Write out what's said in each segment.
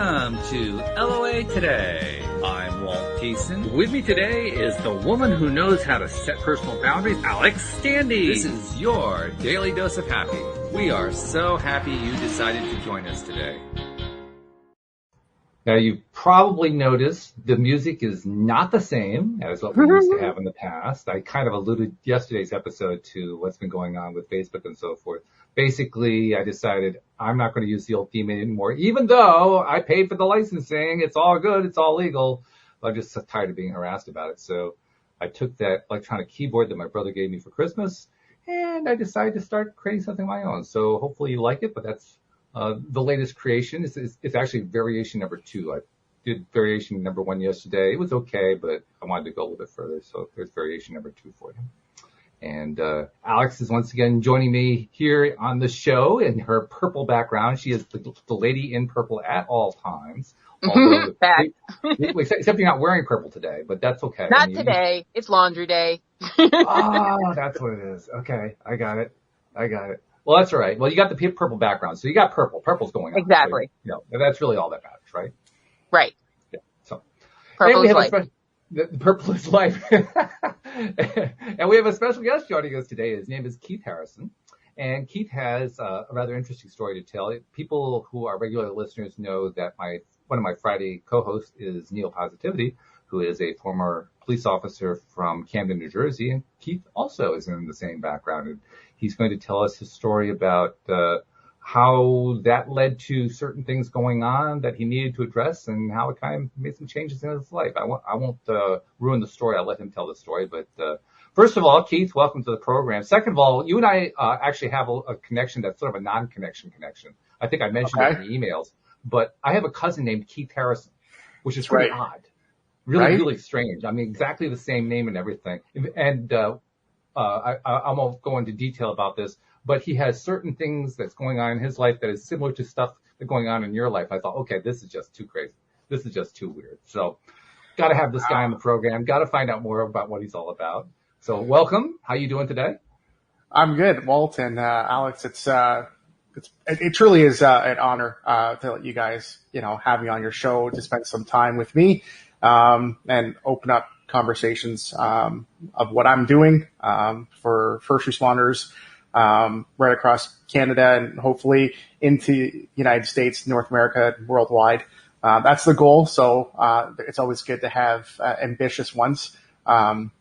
Welcome to LOA Today. I'm Walt Thiessen. With me today is the woman who knows how to set personal boundaries, Alex Standy. This is your daily dose of happy. We are so happy you decided to join us today. Now, you probably noticed the music is not the same as what we used to have in the past. I kind of alluded yesterday's episode to what's been going on with Facebook and so forth. Basically, I decided I'm not going to use the old theme anymore, even though I paid for the licensing. It's all good. It's all legal. But I'm just so tired of being harassed about it. So I took that electronic keyboard that my brother gave me for Christmas, and I decided to start creating something of my own. So hopefully you like it, but that's the latest creation. It's actually variation number 2. I did variation number 1 yesterday. It was okay, but I wanted to go a little bit further. So there's variation number 2 for you. And Alex is once again joining me here on the show in her purple background. She is the lady in purple at all times. Except you're not wearing purple today, but that's okay. Not today. It's laundry day. Oh, that's what it is. Okay, I got it. Well, that's all right. Well, you got the purple background, so you got purple. Purple's going on. Exactly. So, that's really all that matters, right? Right. Yeah. So purple is life. The purple is life. And we have a special guest joining us today. His name is Keith Harrison. And Keith has a rather interesting story to tell. People who are regular listeners know that one of my Friday co-hosts is Neil Positivity, who is a former police officer from Camden, New Jersey. And Keith also is in the same background. And he's going to tell us his story about how that led to certain things going on that he needed to address and how it kind of made some changes in his life. I won't ruin the story. I'll let him tell the story. But first of all, Keith, welcome to the program. Second of all, you and I actually have a connection that's sort of a non-connection connection. I think I mentioned it in the emails. But I have a cousin named Keith Harrison, which is pretty odd. Really strange. I mean, exactly the same name and everything. And I won't go into detail about this, but he has certain things that's going on in his life that is similar to stuff that's going on in your life. I thought, okay, this is just too crazy. This is just too weird. So got to have this guy on the program. Got to find out more about what he's all about. So welcome. How you doing today? I'm good, Walt and Alex. It truly is an honor to let you guys, have me on your show to spend some time with me and open up conversations of what I'm doing for first responders right across Canada and hopefully into United States, North America, worldwide. That's the goal. So it's always good to have ambitious ones. Having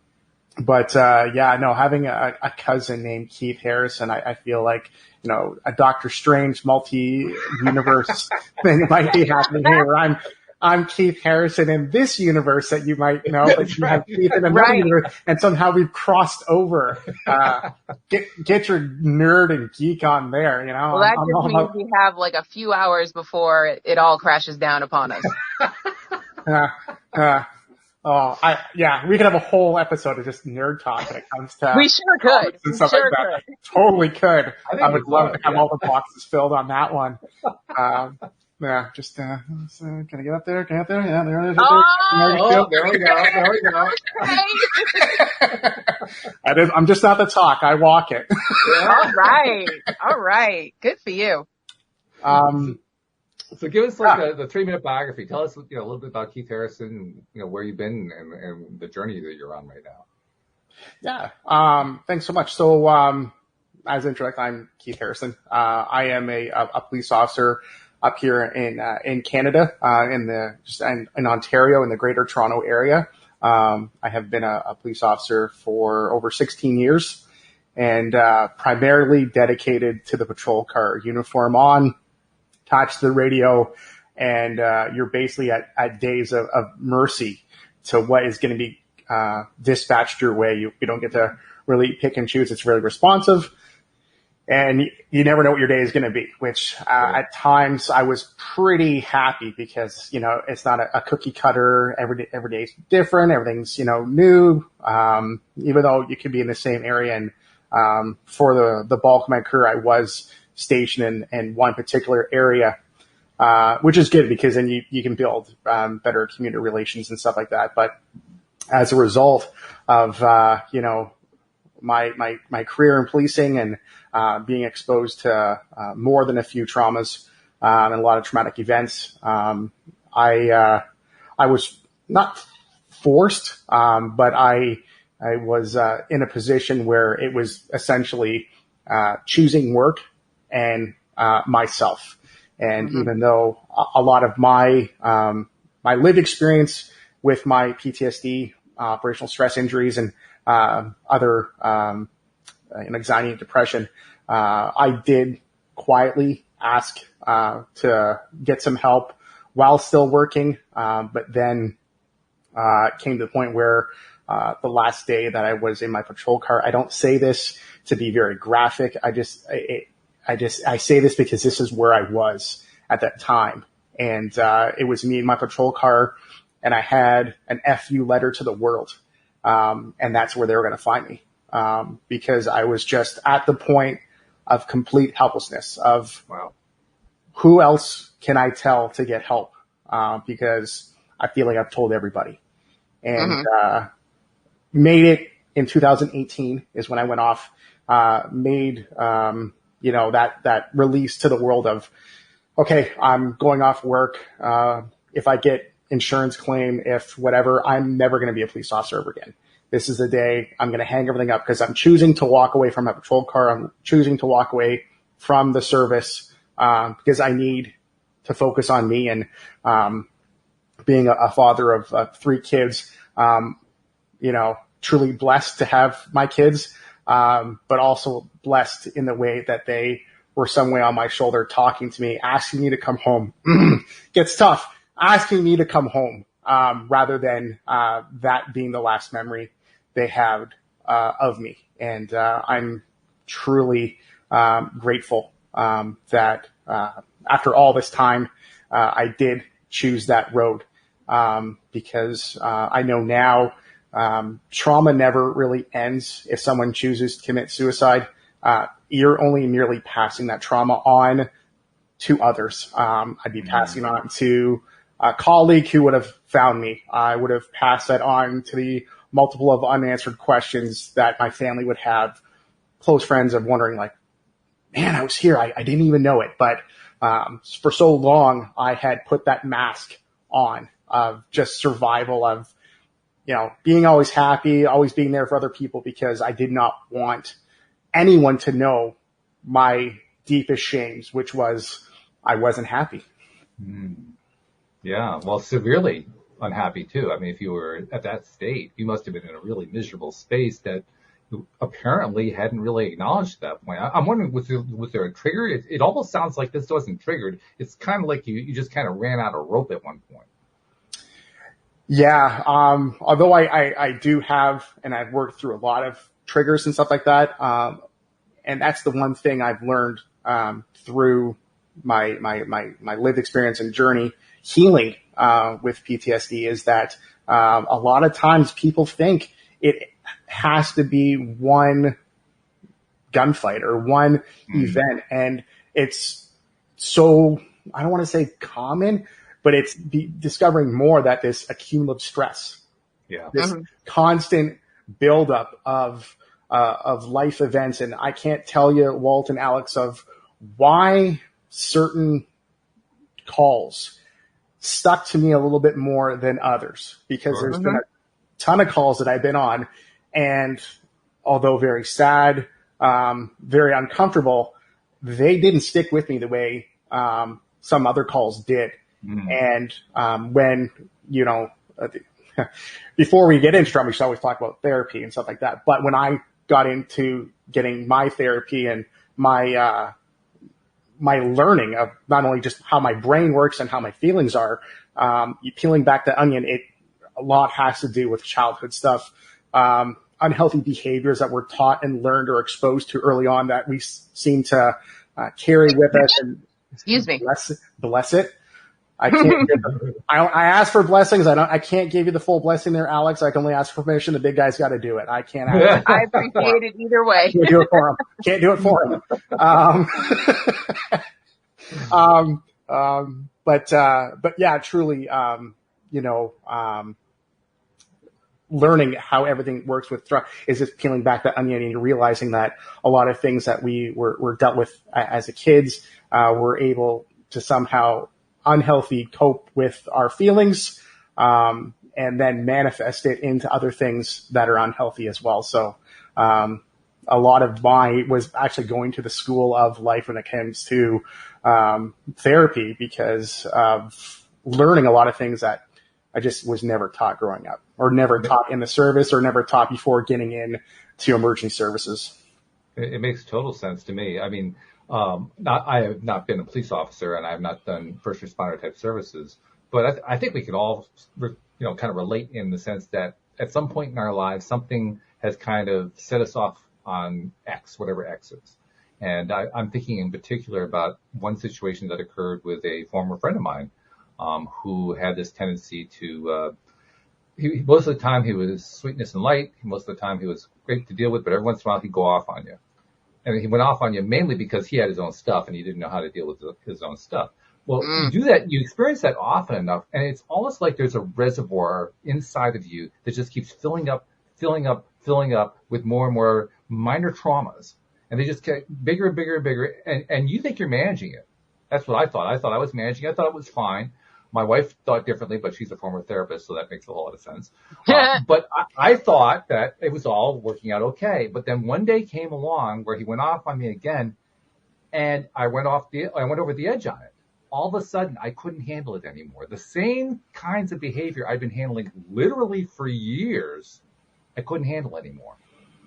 a cousin named Keith Harrison, I feel like, a Doctor Strange multi-universe thing might be happening here where I'm Keith Harrison in this universe that you might know, but you have Keith in another universe, and somehow we've crossed over. Get your nerd and geek on there, Well, that just means we have like a few hours before it all crashes down upon us. We could have a whole episode of just nerd talk when it comes to. We sure could. And stuff like that. Totally could. I would love to have all the boxes filled on that one. Can I get up there? Can I get up there? Yeah, there it is. There we go. I'm just not the talk. I walk it. All right. Good for you. So give us the 3-minute biography. Tell us, a little bit about Keith Harrison, where you've been and the journey that you're on right now. Yeah. Thanks so much. So, as introduced, I'm Keith Harrison. I am a police officer up here in Canada, in Ontario, in the Greater Toronto area. I have been a police officer for over 16 years and primarily dedicated to the patrol car, uniform on, attached to the radio, and you're basically at days of mercy to what is going to be dispatched your way. You don't get to really pick and choose. It's really responsive. And you never know what your day is going to be, which at times I was pretty happy because, it's not a cookie cutter. Every day is different. Everything's, new, even though you could be in the same area. And for the bulk of my career, I was stationed in one particular area, which is good because then you can build better community relations and stuff like that. But as a result of, my career in policing and being exposed to more than a few traumas, and a lot of traumatic events. I was not forced, but I was in a position where it was essentially choosing work and myself. And even though a lot of my my lived experience with my PTSD, operational stress injuries, and other anxiety and depression, I did quietly ask to get some help while still working, but then it came to the point where the last day that I was in my patrol car, I don't say this to be very graphic. I say this because this is where I was at that time. And it was me in my patrol car, and I had an FU letter to the world. And that's where they were going to find me. Because I was just at the point of complete helplessness of who else can I tell to get help? Because I feel like I've told everybody. And made it in 2018 is when I went off, made that release to the world of, okay, I'm going off work. If I get insurance claim, if whatever, I'm never going to be a police officer ever again. This is the day I'm going to hang everything up because I'm choosing to walk away from my patrol car. I'm choosing to walk away from the service because I need to focus on me and being a father of 3 kids, truly blessed to have my kids, but also blessed in the way that they were some way on my shoulder talking to me, asking me to come home. Gets tough. Asking me to come home rather than that being the last memory they had of me. And I'm truly grateful that after all this time, I did choose that road because I know now trauma never really ends if someone chooses to commit suicide. You're only merely passing that trauma on to others. I'd be passing on to a colleague who would have found me. I would have passed that on to the multiple of unanswered questions that my family would have, close friends of wondering like, man, I was here. I didn't even know it. But for so long, I had put that mask on of just survival of, being always happy, always being there for other people because I did not want anyone to know my deepest shames, which was I wasn't happy. Yeah, well, severely unhappy too. I mean, if you were at that state, you must have been in a really miserable space that you apparently hadn't really acknowledged at that point. I'm wondering, was there a trigger? It almost sounds like this wasn't triggered. It's kind of like you just kind of ran out of rope at one point. Yeah. Although I do have, and I've worked through a lot of triggers and stuff like that. And that's the one thing I've learned, through my lived experience and journey healing, with PTSD is that, a lot of times people think it has to be one gunfight or one event. And it's so, I don't want to say common, but it's discovering more that this accumulative stress, this constant buildup of life events. And I can't tell you, Walt and Alex, of why certain calls stuck to me a little bit more than others, because there's been a ton of calls that I've been on, and although very sad, very uncomfortable, they didn't stick with me the way some other calls did. And when, before we get into trauma, we should always talk about therapy and stuff like that. But when I got into getting my therapy and my learning of not only just how my brain works and how my feelings are, peeling back the onion, a lot has to do with childhood stuff, unhealthy behaviors that we're taught and learned or exposed to early on that we seem to carry with us and Excuse me. Bless it. I can't. I ask for blessings. I can't give you the full blessing there, Alex. I can only ask for permission. The big guy's got to do it. I can't ask. I appreciate it either way. Can't do it for him. Can't do it for him. But yeah, truly, learning how everything works with trauma is just peeling back the onion and realizing that a lot of things that we were dealt with as a kids, were able to somehow unhealthy cope with our feelings, and then manifest it into other things that are unhealthy as well. So, a lot of mine was actually going to the school of life when it comes to, therapy, because of learning a lot of things that I just was never taught growing up, or never taught in the service, or never taught before getting in to emergency services. It makes total sense to me. I mean, I have not been a police officer, and I have not done first responder type services, but I think we could all, kind of relate in the sense that at some point in our lives, something has kind of set us off on X, whatever X is. And I'm thinking in particular about one situation that occurred with a former friend of mine, who had this tendency to, most of the time he was sweetness and light. Most of the time he was great to deal with, but every once in a while he'd go off on you. And he went off on you mainly because he had his own stuff and he didn't know how to deal with his own stuff. Well, you do that, you experience that often enough, and it's almost like there's a reservoir inside of you that just keeps filling up with more and more minor traumas. And they just get bigger and bigger and bigger, and you think you're managing it. That's what I thought. I thought I was managing it. I thought it was fine. My wife thought differently, but she's a former therapist, so that makes a whole lot of sense. But I thought that it was all working out okay. But then one day came along where he went off on me again, and I went over the edge on it. All of a sudden, I couldn't handle it anymore. The same kinds of behavior I've been handling literally for years, I couldn't handle anymore.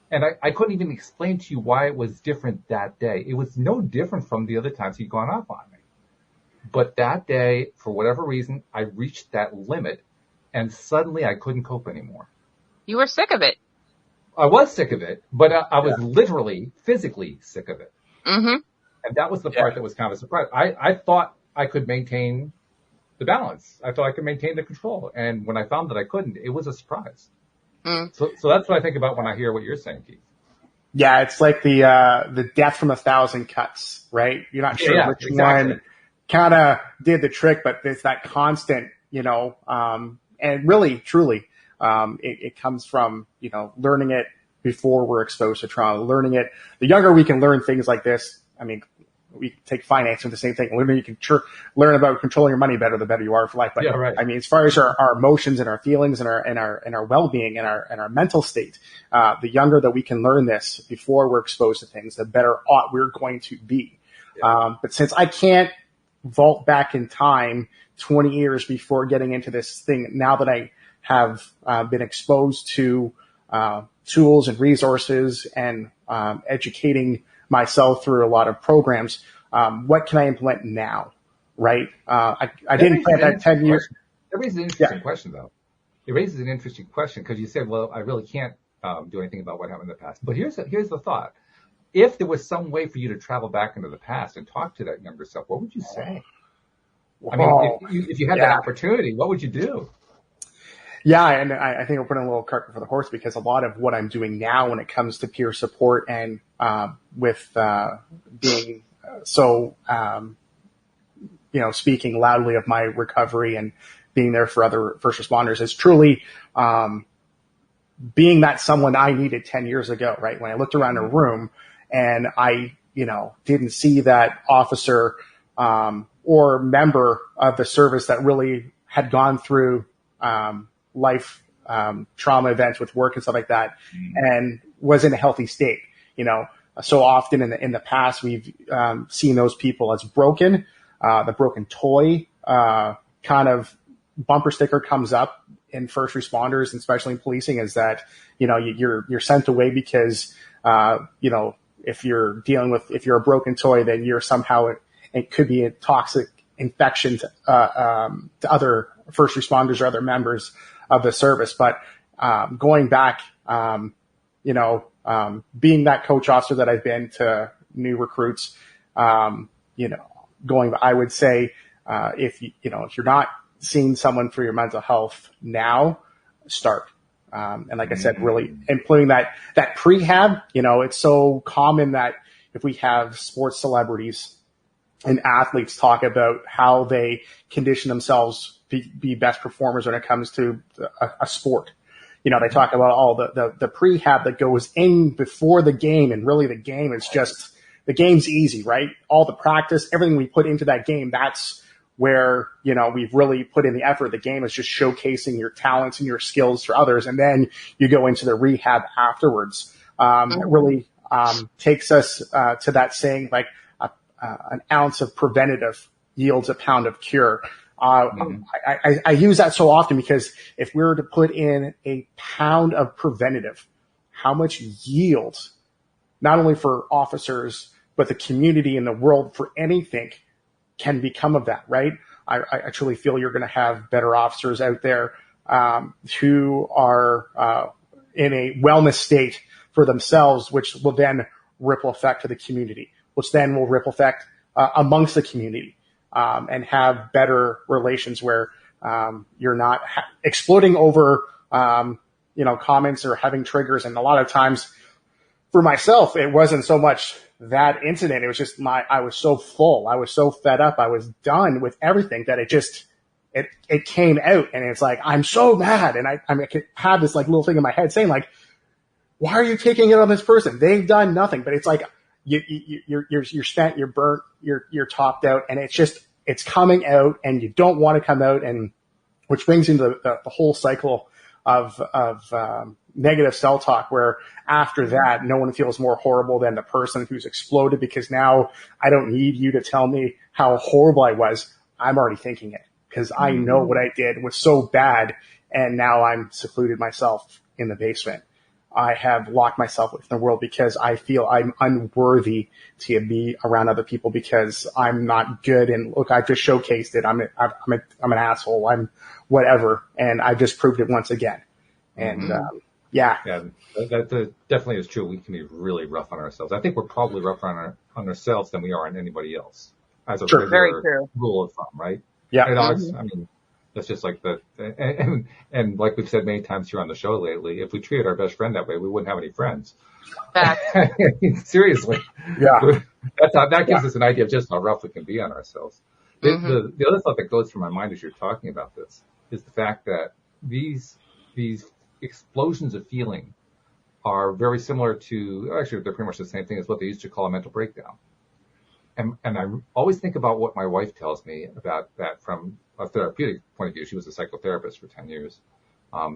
And I couldn't even explain to you why it was different that day. It was no different from the other times he'd gone off on me. But that day, for whatever reason, I reached that limit, and suddenly I couldn't cope anymore. You were sick of it. I was sick of it, but I was literally, physically sick of it. Mm-hmm. And that was the part that was kind of a surprise. I thought I could maintain the balance. I thought I could maintain the control. And when I found that I couldn't, it was a surprise. So that's what I think about when I hear what you're saying, Keith. Yeah, it's like the death from 1,000 cuts, right? You're not sure which one kind of did the trick, but it's that constant, and really, truly, it comes from, learning it before we're exposed to trauma, learning it. The younger we can learn things like this, I mean, we take finance with the same thing. You can learn about controlling your money better, the better you are for life. But I mean, as far as our emotions and our feelings and our well-being and our mental state, the younger that we can learn this before we're exposed to things, the better off we're going to be. But since I can't vault back in time 20 years before getting into this thing, now that I have been exposed to tools and resources and educating myself through a lot of programs, what can I implement now, right? I didn't plan that 10 years. That raises an interesting question, though. It raises an interesting question because you said, well, I really can't do anything about what happened in the past. But here's the thought. If there was some way for you to travel back into the past and talk to that younger self, what would you say? I mean, if you had that opportunity, what would you do? Yeah, and I think we're putting a little cart before the horse, because a lot of what I'm doing now when it comes to peer support and with being so, speaking loudly of my recovery and being there for other first responders is truly being that someone I needed 10 years ago, right? When I looked around a room and I, didn't see that officer or member of the service that really had gone through life trauma events with work and stuff like that, and was in a healthy state. So often in the past we've seen those people as broken. The broken toy kind of bumper sticker comes up in first responders, and especially in policing, is that you're sent away because if you're a broken toy, then you're somehow it could be a toxic infection to other first responders or other members of the service. But going back, being that coach officer that I've been to new recruits, I would say if you're not seeing someone for your mental health now, start. And like I said, really employing that prehab. It's so common that if we have sports celebrities and athletes talk about how they condition themselves be best performers when it comes to a sport. They talk about all the prehab that goes in before the game, and really the game is just the game's easy, right? All the practice, everything we put into that game, that's where, we've really put in the effort. The game is just showcasing your talents and your skills for others. And then you go into the rehab afterwards. It really takes us to that saying, like, an ounce of preventative yields a pound of cure. I use that so often because if we were to put in a pound of preventative, how much yield, not only for officers, but the community and the world for anything can become of that, right? I truly feel you're going to have better officers out there who are in a wellness state for themselves, which will then ripple effect to the community, which then will ripple effect amongst the community, and have better relations where you're not exploding over comments or having triggers. And a lot of times for myself, it wasn't so much that incident. It was just I was so full. I was so fed up. I was done with everything that it came out. And it's like, I'm so mad. And I could have this like little thing in my head saying like, why are you taking it on this person? They've done nothing. But it's like, you're spent, you're burnt, you're topped out, and it's coming out, and you don't want to come out. And which brings into the whole cycle of negative self-talk, where after that, no one feels more horrible than the person who's exploded, because now I don't need you to tell me how horrible I was. I'm already thinking it because I know what I did was so bad, and now I'm secluded myself in the basement. I have locked myself within the world because I feel I'm unworthy to be around other people because I'm not good. And look, I just showcased it. I'm an asshole. I'm whatever. And I just proved it once again. And, Yeah, that definitely is true. We can be really rough on ourselves. I think we're probably rougher on ourselves than we are on anybody else as a regular rule of thumb, right? Yeah. And I mean, that's just like and like we've said many times here on the show lately, if we treated our best friend that way, we wouldn't have any friends. Seriously. Yeah. That gives us an idea of just how rough we can be on ourselves. The other thought that goes through my mind as you're talking about this is the fact that these explosions of feeling are very similar to, actually they're pretty much the same thing as what they used to call a mental breakdown. And I always think about what my wife tells me about that from a therapeutic point of view. She was a psychotherapist for 10 years.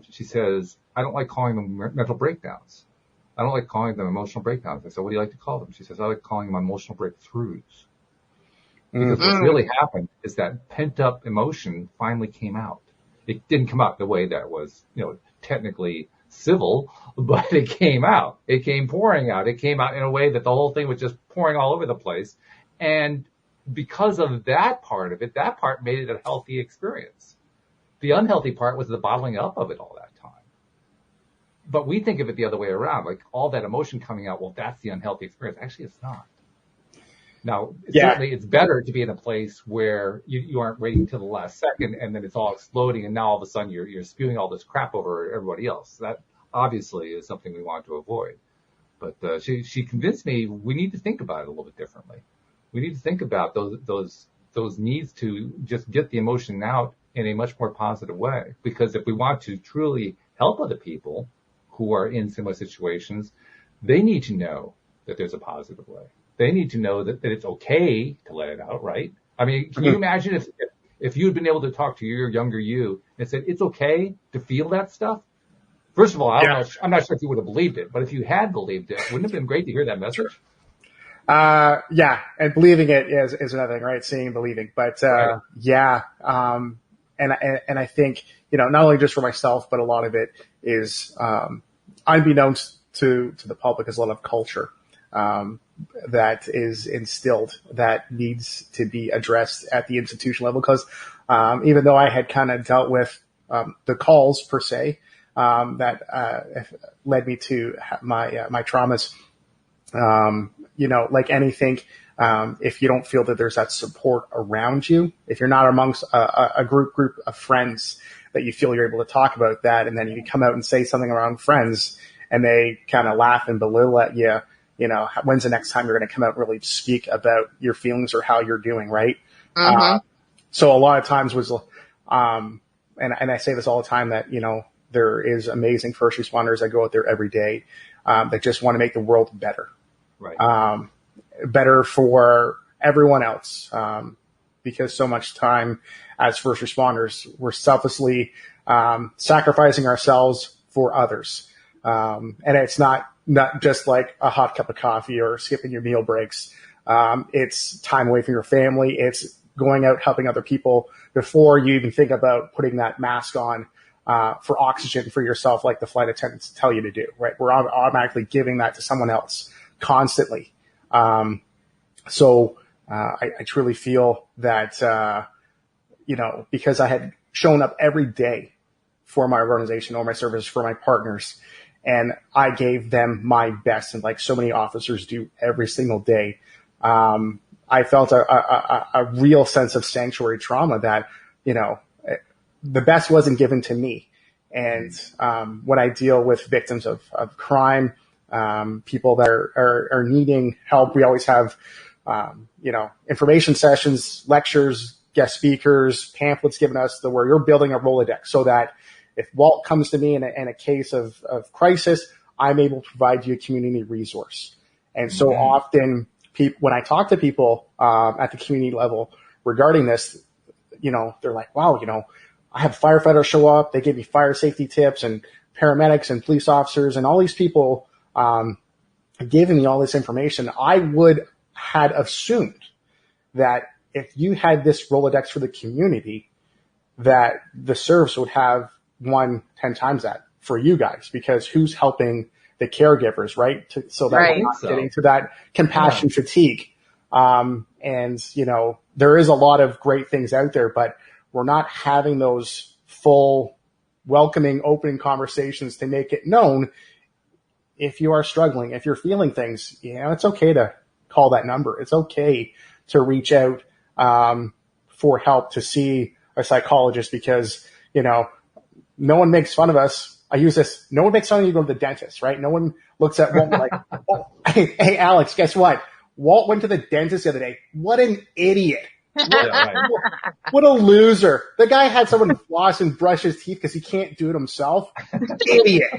She says, I don't like calling them mental breakdowns. I don't like calling them emotional breakdowns. I said, what do you like to call them? She says, I like calling them emotional breakthroughs. Because what's really happened is that pent up emotion finally came out. It didn't come out the way that was, technically civil, but it came out. It came pouring out. It came out in a way that the whole thing was just pouring all over the place. And because of that part of it, that part made it a healthy experience. The unhealthy part was the bottling up of it all that time. But we think of it the other way around, like all that emotion coming out, well, that's the unhealthy experience. Actually, it's not. Now, certainly it's better to be in a place where you aren't waiting till the last second and then it's all exploding and now all of a sudden you're spewing all this crap over everybody else. That obviously is something we want to avoid. But she convinced me we need to think about it a little bit differently. We need to think about those needs to just get the emotion out in a much more positive way. Because if we want to truly help other people who are in similar situations, they need to know that there's a positive way. They need to know that it's okay to let it out, right? I mean, can you imagine if you had been able to talk to your younger you and said, it's okay to feel that stuff? First of all, I'm not sure if you would have believed it, but if you had believed it, wouldn't it have been great to hear that message? And believing it is another thing, right? Seeing and believing, but, and I think, not only just for myself, but a lot of it is, unbeknownst to the public, is a lot of culture, that is instilled that needs to be addressed at the institution level. Cause, even though I had kind of dealt with, the calls per se, that, led me to my traumas, like anything, if you don't feel that there's that support around you, if you're not amongst a group of friends that you feel you're able to talk about that, and then you come out and say something around friends and they kind of laugh and belittle at you, when's the next time you're going to come out and really speak about your feelings or how you're doing, right? So a lot of times was, and I say this all the time that, there is amazing first responders that go out there every day, that just want to make the world better. Right. better for everyone else. Because so much time as first responders, we're selflessly sacrificing ourselves for others. And it's not just like a hot cup of coffee or skipping your meal breaks. It's time away from your family. It's going out helping other people before you even think about putting that mask on for oxygen for yourself, like the flight attendants tell you to do, right? We're automatically giving that to someone else constantly. So I truly feel that, because I had shown up every day for my organization or my service for my partners, and I gave them my best, and like so many officers do every single day, I felt a real sense of sanctuary trauma that, the best wasn't given to me. And when I deal with victims of crime, people that are needing help, we always have, information sessions, lectures, guest speakers, pamphlets given us where you're building a Rolodex so that if Walt comes to me in a case of crisis, I'm able to provide you a community resource. And so often when I talk to people at the community level regarding this, they're like, wow, I have firefighters show up. They give me fire safety tips, and paramedics and police officers and all these people giving me all this information. I would had assumed that if you had this Rolodex for the community, that the service would have 10 times that for you guys, because who's helping the caregivers, right? So that we're not getting to that compassion fatigue. And, there is a lot of great things out there, but we're not having those full, welcoming, open conversations to make it known. If you are struggling, if you're feeling things, it's okay to call that number. It's okay to reach out for help, to see a psychologist, because, no one makes fun of us. I use this. No one makes fun of you go to the dentist, right? No one looks at Walt like, oh, hey, Alex, guess what? Walt went to the dentist the other day. What an idiot. What a loser. The guy had someone floss and brush his teeth because he can't do it himself. Idiot.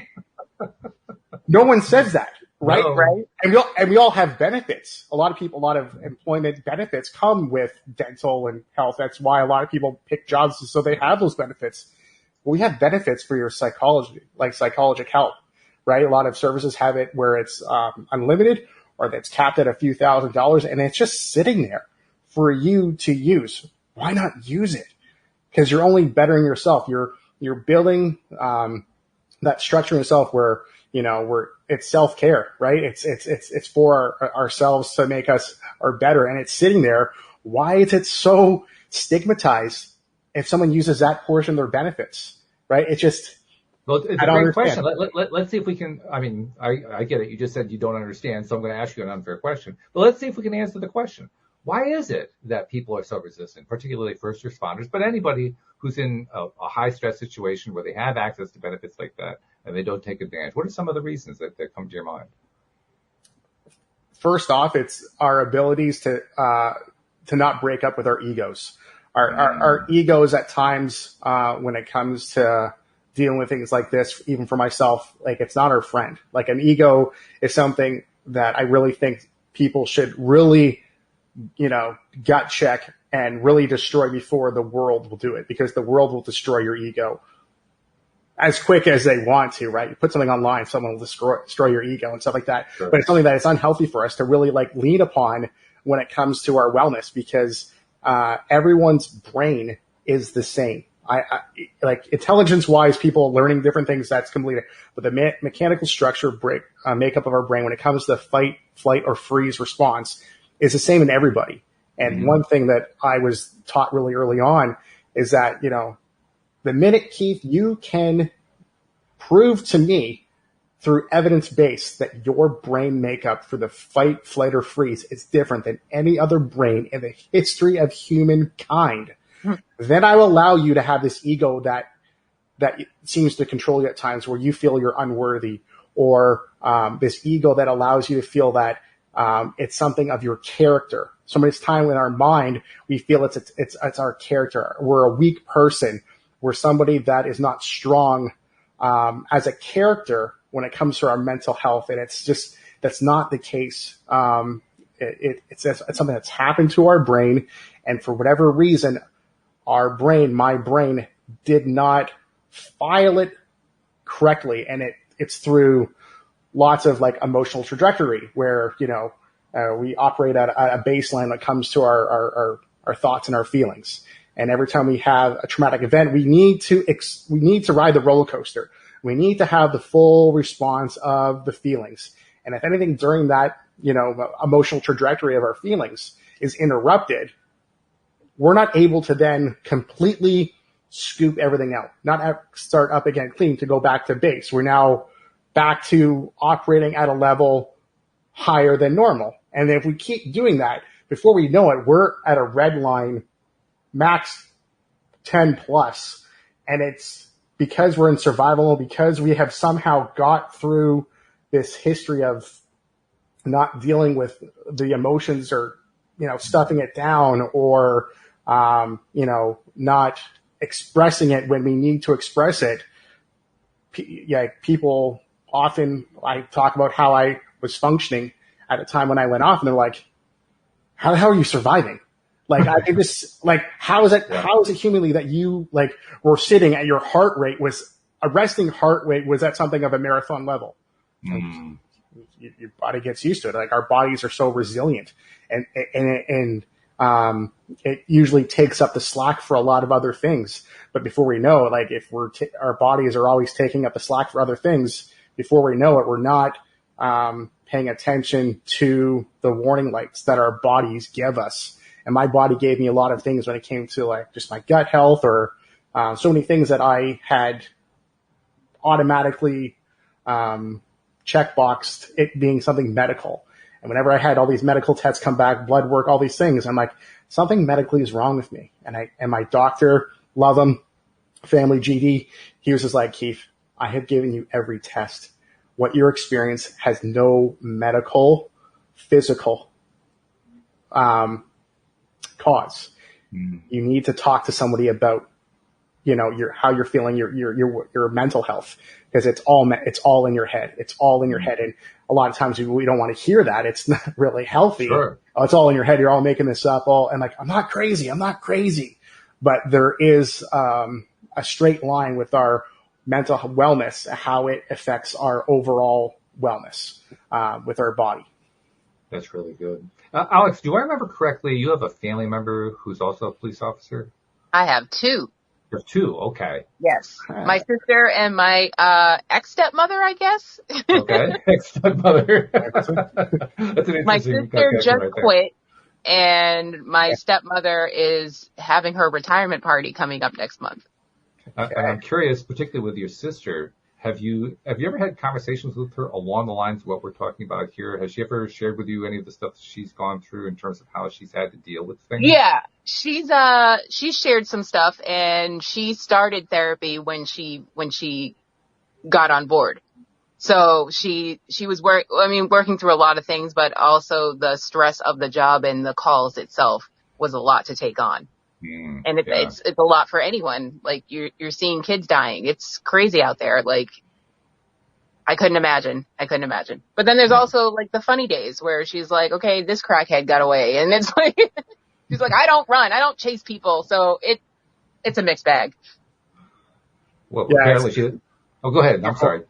No one says that, right? No. Right. And we all have benefits. A lot of employment benefits come with dental and health. That's why a lot of people pick jobs so they have those benefits. We have benefits for your psychology, like psychologic help, right? A lot of services have it where it's unlimited, or that's capped at a few $1,000s, and it's just sitting there for you to use. Why not use it? Because you're only bettering yourself. You're building that structure in yourself where it's self-care, right? It's for ourselves to make us better, and it's sitting there. Why is it so stigmatized if someone uses that portion of their benefits, right? It's just, well, it's I a don't great understand. question. Let's see if we can, I get it. You just said you don't understand, so I'm going to ask you an unfair question. But let's see if we can answer the question. Why is it that people are so resistant, particularly first responders, but anybody who's in a high stress situation where they have access to benefits like that and they don't take advantage? What are some of the reasons that come to your mind? First off, it's our abilities to not break up with our egos. Our egos at times, when it comes to dealing with things like this, even for myself, like it's not our friend. Like an ego is something that I really think people should really, gut check and really destroy before the world will do it, because the world will destroy your ego as quick as they want to, right? You put something online, someone will destroy your ego and stuff like that. Sure. But it's something that is unhealthy for us to really lean upon when it comes to our wellness, because everyone's brain is the same. I like intelligence wise, people learning different things, that's completely, but the mechanical structure makeup of our brain when it comes to the fight, flight, or freeze response is the same in everybody. And one thing that I was taught really early on is that, the minute, Keith, you can prove to me through evidence-based that your brain makeup for the fight, flight, or freeze is different than any other brain in the history of humankind, then I will allow you to have this ego that seems to control you at times, where you feel you're unworthy, or this ego that allows you to feel that it's something of your character. So many times in our mind, we feel it's our character. We're a weak person. We're somebody that is not strong as a character when it comes to our mental health. And it's just, that's not the case. It's something that's happened to our brain, and for whatever reason, my brain did not file it correctly, and it's through lots of like emotional trajectory where, we operate at a baseline when it comes to our thoughts and our feelings. And every time we have a traumatic event, we need to ride the roller coaster. We need to have the full response of the feelings. And if anything during that, emotional trajectory of our feelings is interrupted, we're not able to then completely scoop everything out, not start up again clean to go back to base. We're now back to operating at a level higher than normal. And if we keep doing that, before we know it, we're at a red line, max 10 plus. And it's because we're in survival, because we have somehow got through this history of not dealing with the emotions or, stuffing it down or, not expressing it when we need to express it. People often, I talk about how I was functioning at a time when I went off, and they're like, how the hell are you surviving? Like, how is it humanly that you were sitting at your heart rate was a resting heart rate was at something of a marathon level? Mm. Your body gets used to it. Like, our bodies are so resilient, and it usually takes up the slack for a lot of other things. But before we know it, if our bodies are always taking up the slack for other things, before we know it, we're not paying attention to the warning lights that our bodies give us. And my body gave me a lot of things when it came to just my gut health or so many things that I had automatically checkboxed it being something medical. And whenever I had all these medical tests come back, blood work, all these things, I'm like, something medically is wrong with me. And my doctor, love him, family GD, he was just like, Keith, I have given you every test. What your experience has no medical, physical cause. Mm. You need to talk to somebody about, how you're feeling, your mental health, because it's all in your head. It's all in your head. And a lot of times we don't want to hear that. It's not really healthy. Sure. Oh, it's all in your head. You're all making this up. I'm not crazy. But there is a straight line with our mental wellness, how it affects our overall wellness with our body. That's really good. Alex, do I remember correctly, you have a family member who's also a police officer? I have two. You have two, okay. Yes. My sister and my ex-stepmother, I guess. Okay, ex-stepmother. That's an interesting My sister just quit, and my stepmother is having her retirement party coming up next month. Okay. I'm curious, particularly with your sister, have you ever had conversations with her along the lines of what we're talking about here? Has she ever shared with you any of the stuff she's gone through in terms of how she's had to deal with things? Yeah, she's shared some stuff, and she started therapy when she got on board. So she was working through a lot of things, but also the stress of the job and the calls itself was a lot to take on. And it's a lot for anyone. Like, you're seeing kids dying. It's crazy out there. Like, I couldn't imagine. But then there's also the funny days where she's like, okay, this crackhead got away. And it's like, she's like, I don't run. I don't chase people. So it's a mixed bag. Well, apparently go ahead. I'm sorry.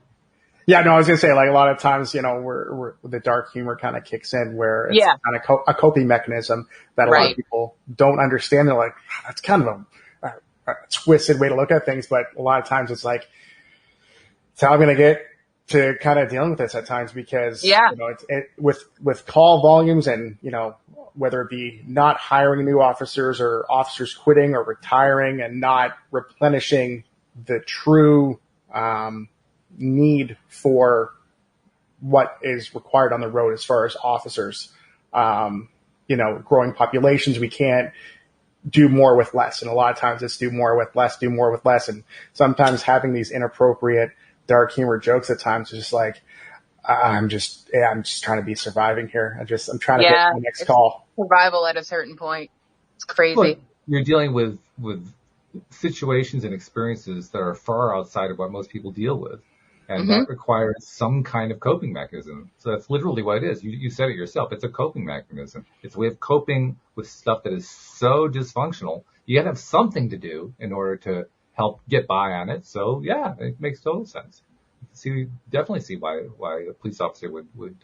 Yeah, no, I was going to say, a lot of times, we're the dark humor kind of kicks in where it's kind of a coping mechanism that a lot of people don't understand. They're like, that's kind of a twisted way to look at things. But a lot of times it's like, it's how I'm going to get to kind of dealing with this at times because, with call volumes and, whether it be not hiring new officers or officers quitting or retiring and not replenishing the true, need for what is required on the road as far as officers. Growing populations, we can't do more with less. And a lot of times it's do more with less. And sometimes having these inappropriate dark humor jokes at times is just like, I'm just trying to be surviving here. I'm trying to get to the next call. Survival at a certain point. It's crazy. Look, you're dealing with situations and experiences that are far outside of what most people deal with. And that requires some kind of coping mechanism. So that's literally what it is. You said it yourself. It's a coping mechanism. It's a way of coping with stuff that is so dysfunctional. You got to have something to do in order to help get by on it. So yeah, it makes total sense. Definitely see why a police officer would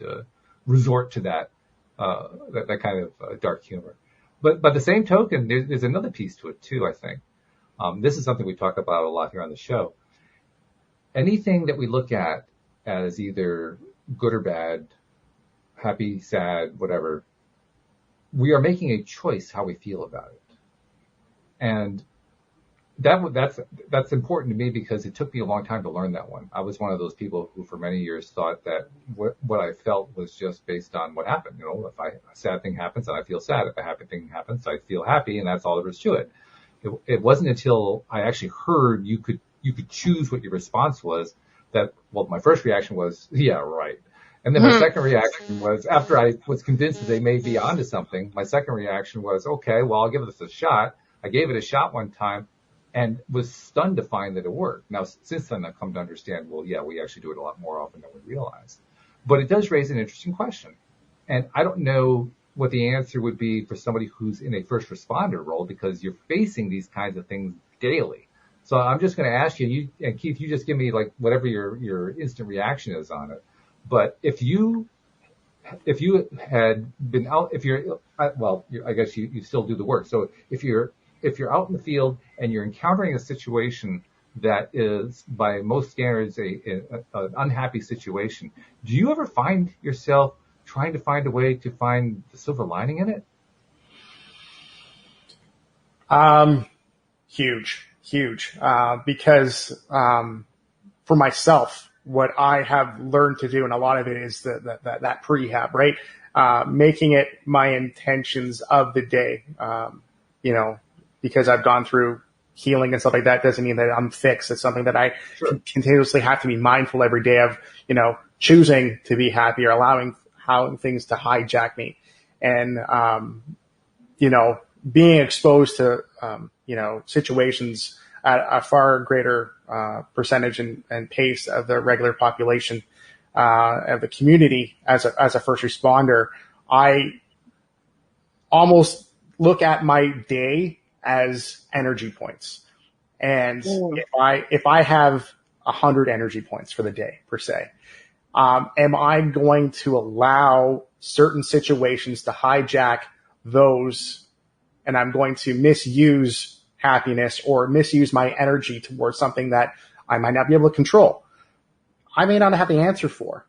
resort to that kind of dark humor. But by the same token, there's another piece to it too, I think. This is something we talk about a lot here on the show. Anything that we look at as either good or bad, happy, sad, whatever, we are making a choice how we feel about it. And that's important to me because it took me a long time to learn that one. I was one of those people who for many years thought that what I felt was just based on what happened. You know, if a sad thing happens, then I feel sad. If a happy thing happens, I feel happy, and that's all there is to it. It wasn't until I actually heard you could choose what your response was that, well, my first reaction was, yeah, right. And then my second reaction was, after I was convinced that they may be onto something, my second reaction was, okay, well, I'll give this a shot. I gave it a shot one time and was stunned to find that it worked. Now, since then, I've come to understand, well, yeah, we actually do it a lot more often than we realize. But it does raise an interesting question. And I don't know what the answer would be for somebody who's in a first responder role, because you're facing these kinds of things daily. So I'm just going to ask you, and Keith, you just give me like whatever your instant reaction is on it. But if you had been out, I guess you still do the work. So if you're out in the field and you're encountering a situation that is by most standards an unhappy situation, do you ever find yourself trying to find a way to find the silver lining in it? Huge. Because for myself, what I have learned to do, and a lot of it is that prehab, right? Making it my intentions of the day, because I've gone through healing and stuff like that doesn't mean that I'm fixed. It's something that I continuously have to be mindful every day of, choosing to be happy or allowing things to hijack me. And, being exposed to, situations at a far greater percentage and pace of the regular population of the community as a first responder, I almost look at my day as energy points. And if I have 100 energy points for the day per se, am I going to allow certain situations to hijack those, and I'm going to misuse happiness or misuse my energy towards something that I might not be able to control? I may not have the answer for.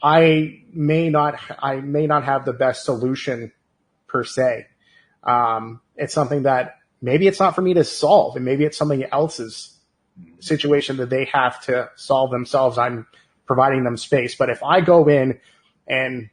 I may not have the best solution per se. It's something that maybe it's not for me to solve, and maybe it's somebody else's situation that they have to solve themselves. I'm providing them space. But if I go in and,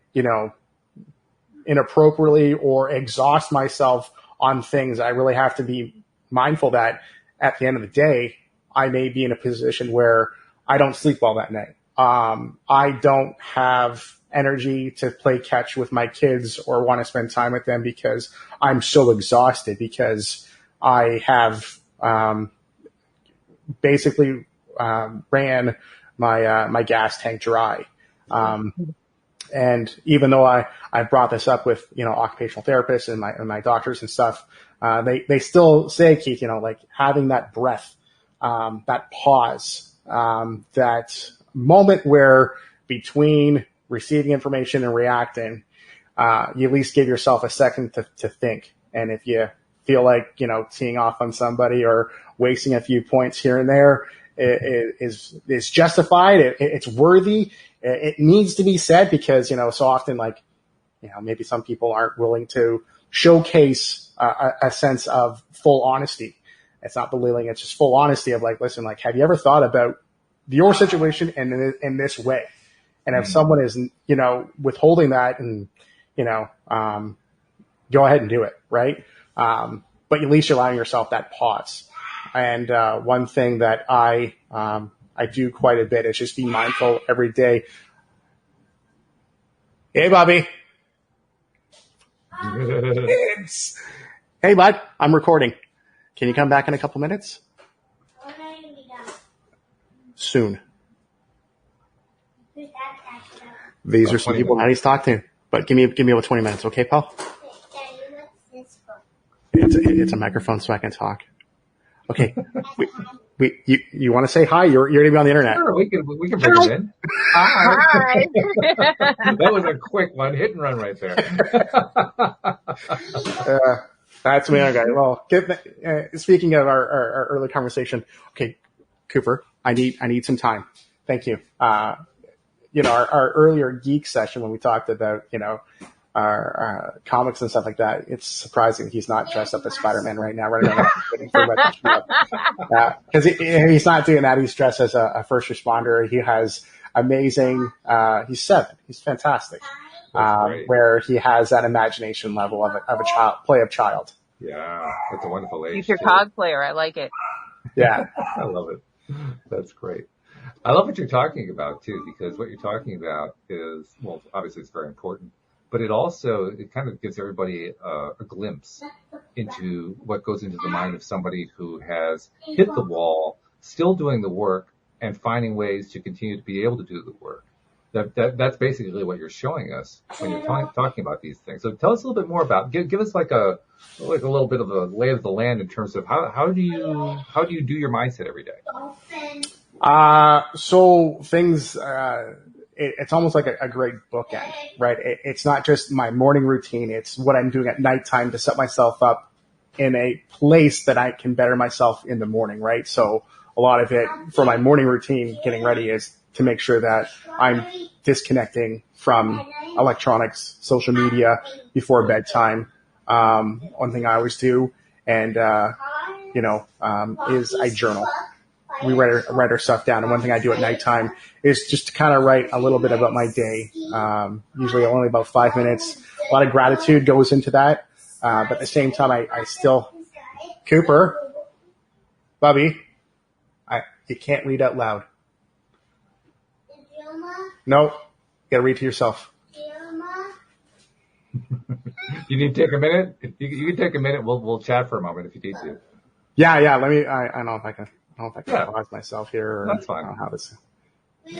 inappropriately or exhaust myself on things, I really have to be mindful that at the end of the day, I may be in a position where I don't sleep well that night. I don't have energy to play catch with my kids or want to spend time with them because I'm so exhausted, because I have basically ran my gas tank dry. And even though I brought this up with, occupational therapists and my doctors and stuff, they still say, Keith, like having that breath, that pause, that moment where between receiving information and reacting, you at least give yourself a second to think. And if you feel like, teeing off on somebody or wasting a few points here and there is justified, it's worthy. It needs to be said because, so often maybe some people aren't willing to showcase a sense of full honesty. It's not belittling. It's just full honesty of listen, have you ever thought about your situation in this way? And if someone is, withholding that and, go ahead and do it. Right. But at least you're allowing yourself that pause. And, one thing that I do quite a bit is just be mindful every day. Hey, Bobby. Hey, bud, I'm recording. Can you come back in a couple minutes? Soon. These are some people that he's talked to. But give me about 20 minutes, okay, pal? It's a microphone so I can talk. Okay. You want to say hi? You're going to be on the internet. Sure, we can bring him in. Hi. That was a quick one. Hit and run right there. That's me. Okay. Well, speaking of our early conversation, okay, Cooper, I need some time. Thank you. Our earlier geek session when we talked about, our comics and stuff like that, it's surprising he's not dressed up as Spider-Man right now. Because he's not doing that. He's dressed as a first responder. He has amazing, he's 7. He's fantastic. Where he has that imagination level of a child. Yeah, that's a wonderful age. He's your cosplayer. I like it. Yeah. I love it. That's great. I love what you're talking about too, because what you're talking about is, well, obviously it's very important, but it kind of gives everybody a glimpse into what goes into the mind of somebody who has hit the wall, still doing the work and finding ways to continue to be able to do the work. That's basically what you're showing us when you're talking about these things. So tell us a little bit more about, give us like a little bit of a lay of the land in terms of how do you do your mindset every day? So things, it's almost like a great bookend, right? It's not just my morning routine. It's what I'm doing at nighttime to set myself up in a place that I can better myself in the morning, right? So a lot of it for my morning routine, getting ready, is to make sure that I'm disconnecting from electronics, social media before bedtime. One thing I always do, and, is I journal. We write our stuff down. And one thing I do at nighttime is just to kind of write a little bit about my day. Usually only about 5 minutes. A lot of gratitude goes into that. But at the same time, I still, Cooper, Bubby, you can't read out loud. No, you gotta read to yourself. You need to take a minute? You can take a minute. We'll chat for a moment if you need to. Yeah. Let me, I don't know if I can pause myself here. Or that's fine. I don't know how this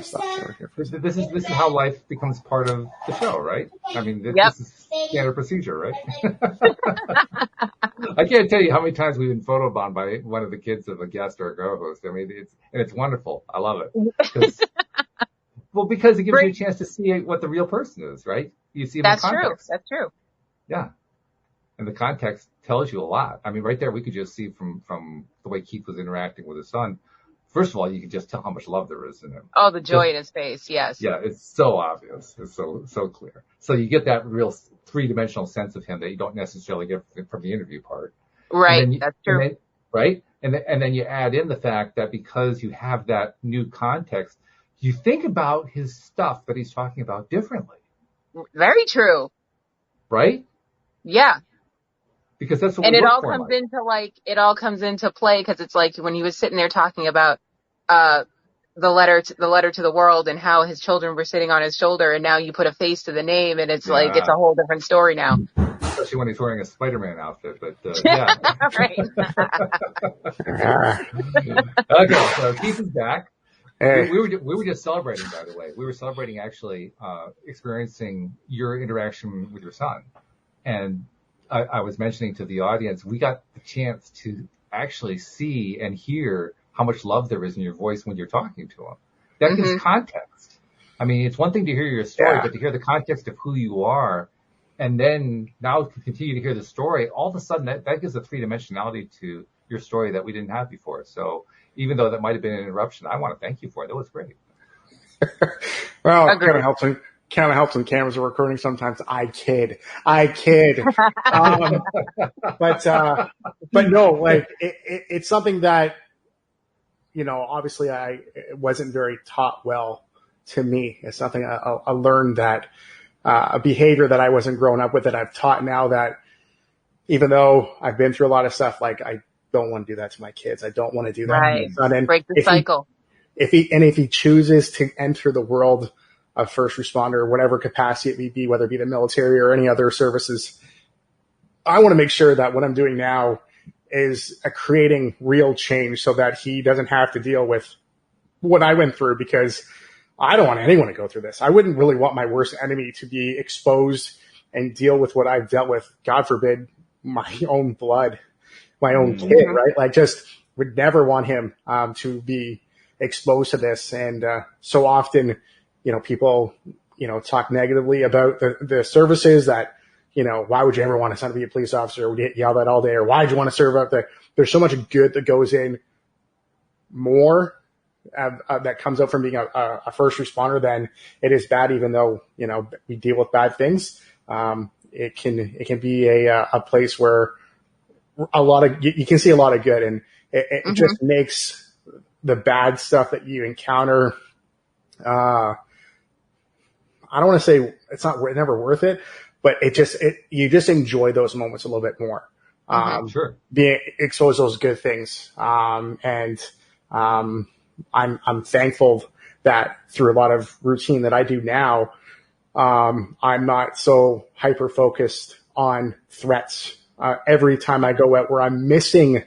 stuff here. This is how life becomes part of the show, right? I mean, this is standard procedure, right? I can't tell you how many times we've been photobombed by one of the kids of a guest or a co-host. I mean, it's wonderful. I love it. Because it gives you a chance to see what the real person is, right? You see them in context. That's true. Yeah. And the context tells you a lot. I mean, right there, we could just see from the way Keith was interacting with his son. First of all, you can just tell how much love there is in him. Oh, the joy in his face. Yes. Yeah. It's so obvious. It's so clear. So you get that real 3-dimensional sense of him that you don't necessarily get from the interview part. Right. That's true. Right. And then you add in the fact that because you have that new context, you think about his stuff that he's talking about differently. Very true. Right? Yeah. Because that's what and we it work all for comes into it all comes into play because it's like when he was sitting there talking about the letter to the world and how his children were sitting on his shoulder, and now you put a face to the name, and it's like it's a whole different story now. Especially when he's wearing a Spider-Man outfit, but yeah. Right. Okay, so Keith is back. Hey. We were just celebrating, by the way. We were celebrating actually experiencing your interaction with your son, and I was mentioning to the audience, we got the chance to actually see and hear how much love there is in your voice when you're talking to him. That gives context. I mean, it's one thing to hear your story, but to hear the context of who you are, and then now to continue to hear the story, all of a sudden that gives a 3-dimensionality to your story that we didn't have before. So even though that might have been an interruption, I want to thank you for it. That was great. Well, it kind of helps when cameras are recording sometimes. I kid. But no, like it's something that, obviously it wasn't very taught well to me. It's something I learned that, a behavior that I wasn't growing up with that I've taught now, that even though I've been through a lot of stuff, like I don't want to do that to my kids. I don't want to do that. Right. And break the cycle. If he chooses to enter the world of first responder, whatever capacity it may be, whether it be the military or any other services, I want to make sure that what I'm doing now is creating real change so that he doesn't have to deal with what I went through, because I don't want anyone to go through this. I wouldn't really want my worst enemy to be exposed and deal with what I've dealt with. God forbid, my own blood, my own kid, right? Like, just would never want him to be exposed to this. And so often, people, talk negatively about the services that, why would you ever want a son to be a police officer? We get yelled at all day, or why would you want to serve out there? There's so much good that goes in more that comes out from being a first responder than it is bad, even though, we deal with bad things. It can be a place where you can see a lot of good, and it just makes the bad stuff that you encounter, I don't want to say it's never worth it, but you just enjoy those moments a little bit more. Sure. Being exposed to those good things. I'm thankful that through a lot of routine that I do now, I'm not so hyper focused on threats. Every time I go out where I'm missing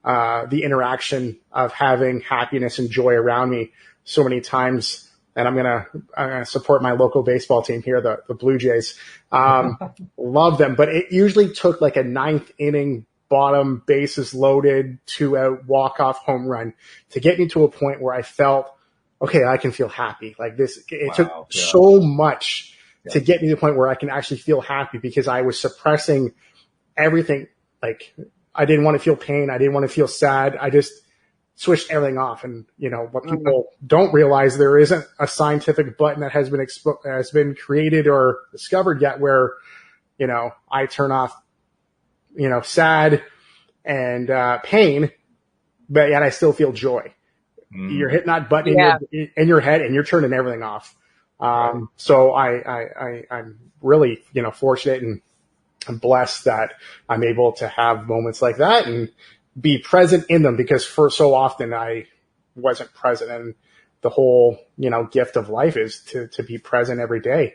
the interaction of having happiness and joy around me so many times. And I'm gonna support my local baseball team here, the Blue Jays. Love them, but it usually took like a 9th inning, bottom bases loaded, 2-out walk-off home run to get me to a point where I felt, okay, I can feel happy. Like this, it took so much to get me to the point where I can actually feel happy, because I was suppressing everything. Like, I didn't want to feel pain. I didn't want to feel sad. I just switched everything off. And, what people don't realize, there isn't a scientific button that has been created or discovered yet where, I turn off, sad and pain, but yet I still feel joy. You're hitting that button in your head and you're turning everything off. So I'm really, fortunate and I'm blessed that I'm able to have moments like that and be present in them, because for so often I wasn't present, and the whole, gift of life is to be present every day.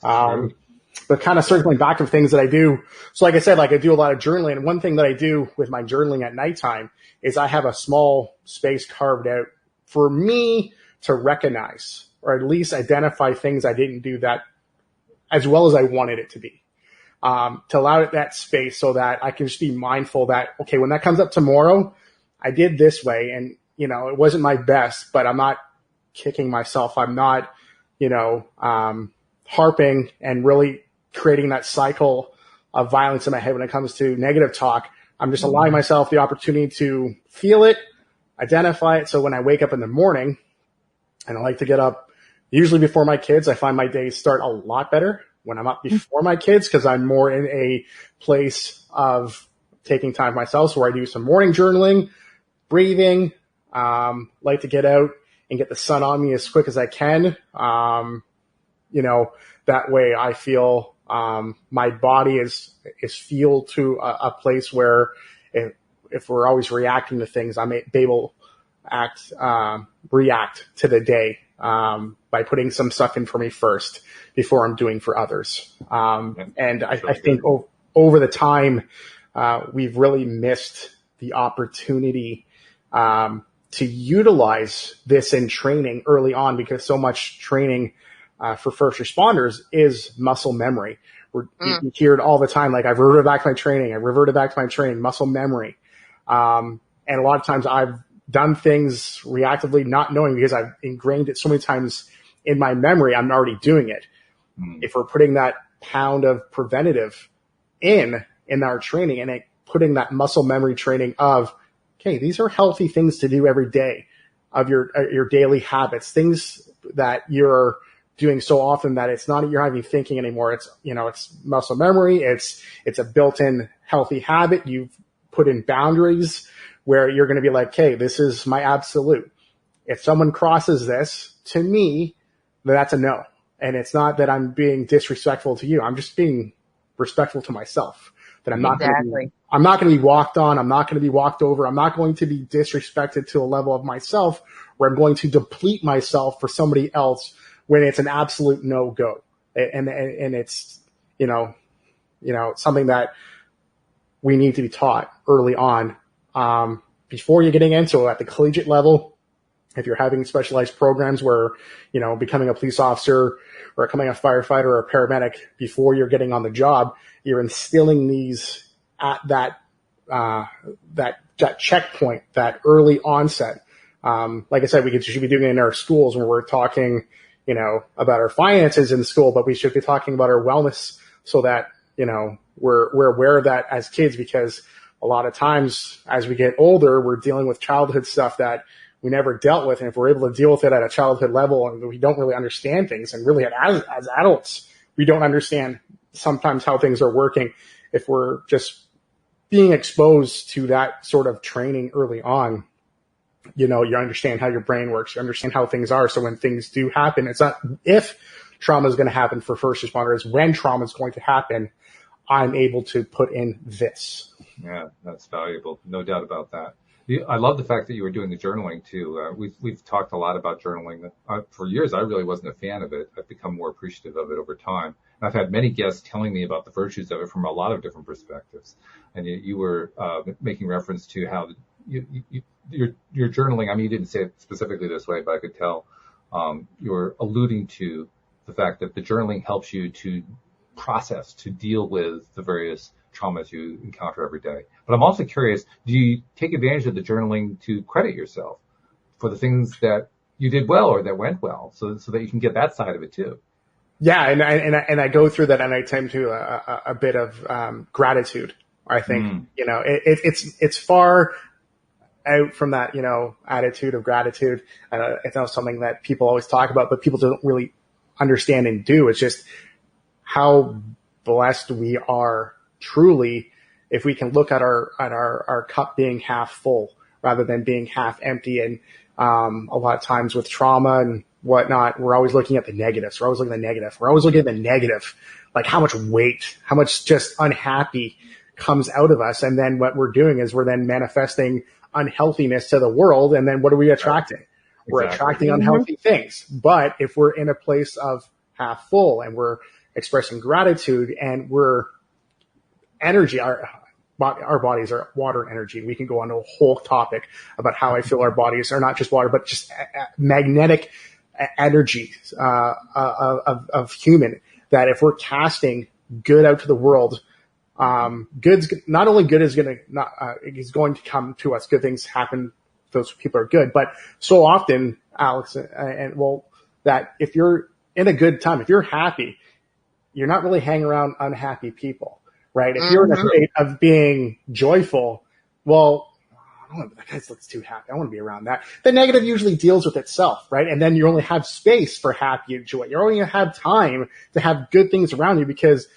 But kind of circling back to things that I do. So like I said, I do a lot of journaling. And one thing that I do with my journaling at nighttime is I have a small space carved out for me to recognize, or at least identify things I didn't do that as well as I wanted it to be. To allow it that space so that I can just be mindful that, okay, when that comes up tomorrow, I did this way, and, it wasn't my best, but I'm not kicking myself. I'm not, harping and really creating that cycle of violence in my head when it comes to negative talk. I'm just allowing myself the opportunity to feel it, identify it. So when I wake up in the morning, and I like to get up usually before my kids, I find my days start a lot better when I'm up before my kids, because I'm more in a place of taking time for myself. So where I do some morning journaling, breathing, like to get out and get the sun on me as quick as I can. That way I feel my body is fueled to a place where if we're always reacting to things, I'm able to react to the day by putting some stuff in for me first before I'm doing for others. And I think over the time, we've really missed the opportunity to utilize this in training early on, because so much training for first responders is muscle memory. You hear it all the time. Like, I've reverted back to my training, muscle memory. And a lot of times I've done things reactively, not knowing, because I've ingrained it so many times in my memory, I'm already doing it. If we're putting that pound of preventative in our training, and putting that muscle memory training of, okay, these are healthy things to do every day of your daily habits, things that you're doing so often that it's not, you're not even thinking anymore. It's, it's muscle memory. It's a built-in healthy habit. You've put in boundaries where you're going to be like, okay, this is my absolute. If someone crosses this to me, then that's a no. And it's not that I'm being disrespectful to you. I'm just being respectful to myself. That I'm not I'm not going to be walked on. I'm not going to be walked over. I'm not going to be disrespected to a level of myself where I'm going to deplete myself for somebody else when it's an absolute no-go. And it's, something that we need to be taught early on. Before you're getting into it at the collegiate level, If you're having specialized programs where, becoming a police officer or becoming a firefighter or a paramedic before you're getting on the job, you're instilling these at that checkpoint, that early onset. Like I said, should be doing it in our schools when we're talking, about our finances in school, but we should be talking about our wellness so that, we're aware of that as kids, because a lot of times as we get older, we're dealing with childhood stuff that we never dealt with. And if we're able to deal with it at a childhood level and we don't really understand things, and really as adults, we don't understand sometimes how things are working. If we're just being exposed to that sort of training early on, you understand how your brain works, you understand how things are. So when things do happen, it's not if trauma is going to happen for first responders, when trauma is going to happen, I'm able to put in this. Yeah, that's valuable. No doubt about that. I love the fact that you were doing the journaling too. We've talked a lot about journaling. For years, I really wasn't a fan of it. I've become more appreciative of it over time. And I've had many guests telling me about the virtues of it from a lot of different perspectives. And you were making reference to how your journaling. I mean, you didn't say it specifically this way, but I could tell you were alluding to the fact that the journaling helps you to process, to deal with the various traumas you encounter every day. But I'm also curious, do you take advantage of the journaling to credit yourself for the things that you did well or that went well, so that you can get that side of it too? Yeah, and I go through that, and I tend to a bit of gratitude. I think it's far out from that attitude of gratitude. It's not something that people always talk about, but people don't really understand and do. It's just how blessed we are truly if we can look at our cup being half full rather than being half empty. And a lot of times with trauma and whatnot, we're always looking at the negatives. We're always looking at the negative. We're always looking at the negative, like how much weight, how much just unhappy comes out of us. And then what we're doing is we're then manifesting unhealthiness to the world. And then what are we attracting? Exactly. We're attracting unhealthy things. But if we're in a place of half full and we're expressing gratitude and we're energy, our bodies are water and energy. We can go on to a whole topic about how I feel our bodies are not just water, but just magnetic energy of human, that if we're casting good out to the world, good's not only good is going to come to us. Good things happen. Those people are good, but so often, Alex, that if you're in a good time, if you're happy, you're not really hanging around unhappy people, right? If you're in a state of being joyful, well, I don't want that guy looks too happy. I want to be around that. The negative usually deals with itself, right? And then you only have space for happy and joy. You only going to have time to have good things around you because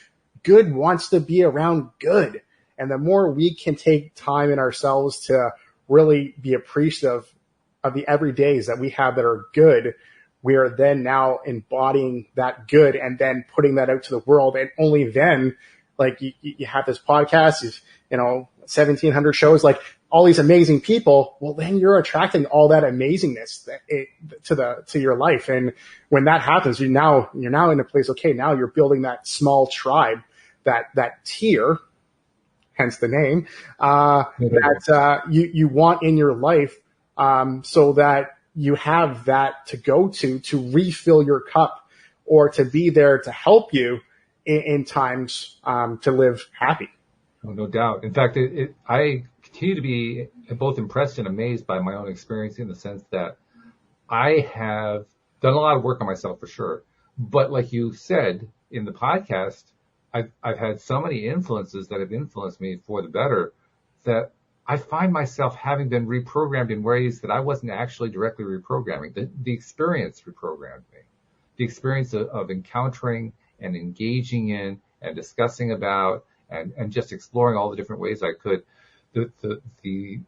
good wants to be around good. And the more we can take time in ourselves to really be appreciative of the everydays that we have that are good, we are then now embodying that good and then putting that out to the world. And only then, like you have this podcast, 1,700 shows, like all these amazing people. Well, then you're attracting all that amazingness to your life. And when that happens, you're now in a place. Okay, now you're building that small tribe, that tier, hence the name, that you want in your life, so that you have that to go to refill your cup or to be there to help you in times to live happy. Oh, no doubt. In fact, I continue to be both impressed and amazed by my own experience, in the sense that I have done a lot of work on myself for sure. But like you said in the podcast, I've had so many influences that have influenced me for the better, that I find myself having been reprogrammed in ways that I wasn't actually directly reprogramming. The experience reprogrammed me. The experience of encountering and engaging in and discussing about and just exploring all the different ways I could. The